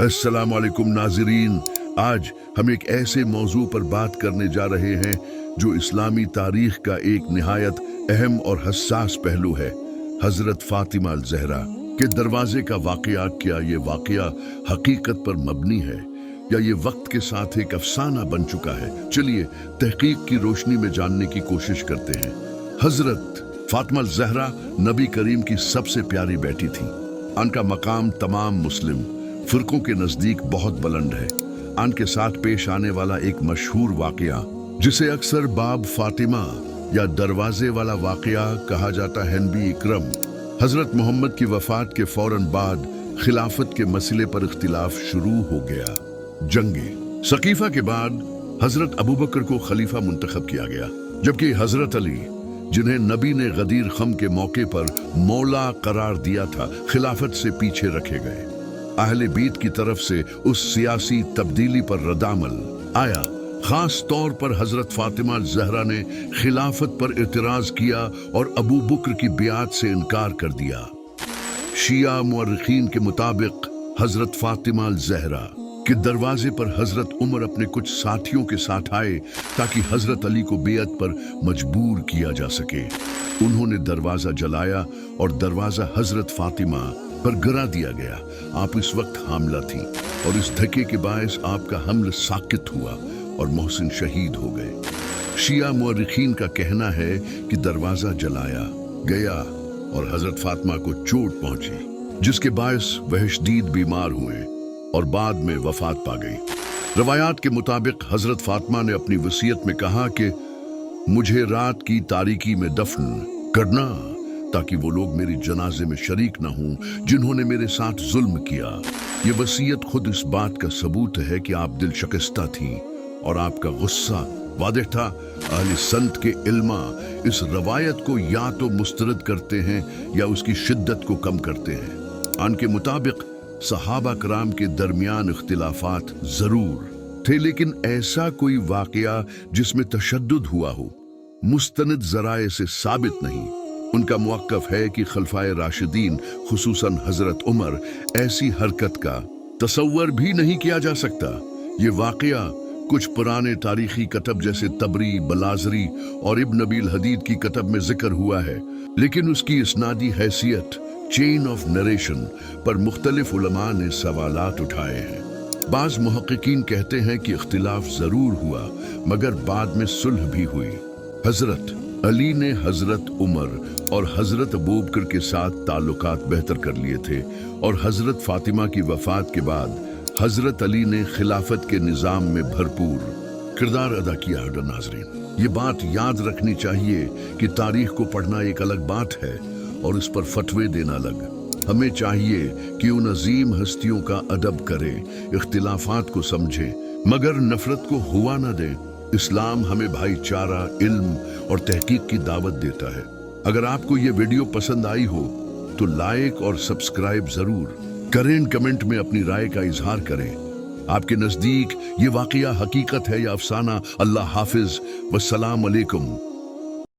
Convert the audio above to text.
अस्सलाम वालेकुम नाज़रीन, आज हम एक ऐसे मौजू पर बात करने जा रहे हैं जो इस्लामी तारीख का एक निहायत अहम और हसास पहलू है। हजरत फातिमा अल-ज़हरा के दरवाजे का वाक़या। क्या ये वाक़या हकीकत पर मबनी है या ये वक्त के साथ एक अफसाना बन चुका है? चलिए तहकीक की रोशनी में जानने की कोशिश करते हैं। हजरत फातिमा अल-ज़हरा नबी करीम की सबसे प्यारी बेटी थी। उनका मकाम तमाम मुस्लिम फिरकों के नजदीक बहुत बुलंद है। उनके साथ पेश आने वाला एक मशहूर वाक़या जिसे अक्सर बाब फातिमा या दरवाजे वाला वाक़या कहा जाता है, नबी इकरम हजरत मोहम्मद की वफात के फौरन बाद खिलाफत के मसले पर इख्तिलाफ शुरू हो गया। जंगे सकीफा के बाद हजरत अबू बकर को खलीफा मुंतखब किया गया, जबकि हजरत अली, जिन्हें नबी ने गदीर खम के मौके पर मौला करार दिया था, खिलाफत से पीछे रखे गए। अहले बीत की तरफ से उस सियासी तब्दीली पर रद्द-ए-अमल आया। खास तौर पर हजरत फातिमा ज़हरा ने खिलाफत पर इतराज किया और अबू बकर की बियात से इनकार कर दिया। शिया मुअर्रिखीन के मुताबिक हजरत फातिमा ज़हरा के दरवाजे पर हजरत उमर अपने कुछ साथियों के साथ आए ताकि हजरत अली को बेअत पर मजबूर किया जा सके। उन्होंने दरवाजा जलाया और दरवाजा हजरत फातिमा पर गिरा दिया गया। आप इस वक्त हामला थी और इस धक्के के बायस आपका हमल साकित हुआ और मोहसिन शहीद हो गए। शिया मुअर्रिखीन का कहना है कि दरवाजा जलाया गया और हजरत फातिमा को चोट पहुंची, जिसके बायस वह शदीद बीमार हुए और बाद में वफात पा गई। रवायात के मुताबिक हजरत फातिमा ने अपनी वसीयत में कहा कि मुझे रात की तारीकी में दफन करना ताकि वो लोग मेरी जनाजे में शरीक न हों जिन्होंने मेरे साथ जुल्म किया। ये वसीयत खुद इस बात का सबूत है कि आप दिल शिकस्ता थीं और आपका गुस्सा वादिह था। अहले संत के इल्मा इस रवायत को या तो मुस्तरद करते हैं या उसकी शिद्दत को कम करते हैं। उनके मुताबिक सहाबा कराम के दरमियान इख्तिलाफात जरूर थे, लेकिन ऐसा कोई वाकया जिसमें तशद्दुद हुआ हो मुस्तनद जराए से साबित नहीं। उनका मुवक्कफ है कि खलफाए राशिदीन खुसूसन हजरत उमर ऐसी हरकत का तसव्वुर भी नहीं किया जा सकता। ये वाकया कुछ पुराने तारीखी कतब जैसे तबरी, बलाजरी और इब्न अबील हदीद की कतब में जिक्र हुआ है, लेकिन उसकी इस्नादी हैसियत, चेन ऑफ नरेशन पर मुख्तलिफ उलमा ने सवालात उठाए हैं। बाज मुहक्किकीन कहते हैं कि इख्तिलाफ जरूर हुआ मगर बाद में सुलह भी हुई। हजरत अली ने हजरत उमर और हजरत अबू बकर के साथ ताल्लुकात बेहतर कर लिए थे और हजरत फातिमा की वफात के बाद हजरत अली ने खिलाफत के निज़ाम में भरपूर किरदार अदा किया है। नाज़रीन, ये बात याद रखनी चाहिए कि तारीख को पढ़ना एक अलग बात है और इस पर फतवे देना अलग। हमें चाहिए कि उन अजीम हस्तियों का अदब करें, इख्तिलाफात को समझें मगर नफरत को हुआ न दें। इस्लाम हमें भाईचारा, इल्म और तहकीक की दावत देता है। अगर आपको ये वीडियो पसंद आई हो तो लाइक और सब्सक्राइब जरूर करें। कमेंट में अपनी राय का इजहार करें। आपके नजदीक ये वाकया हकीकत है या अफसाना? अल्लाह हाफिज, वस्सलाम अलैकुम।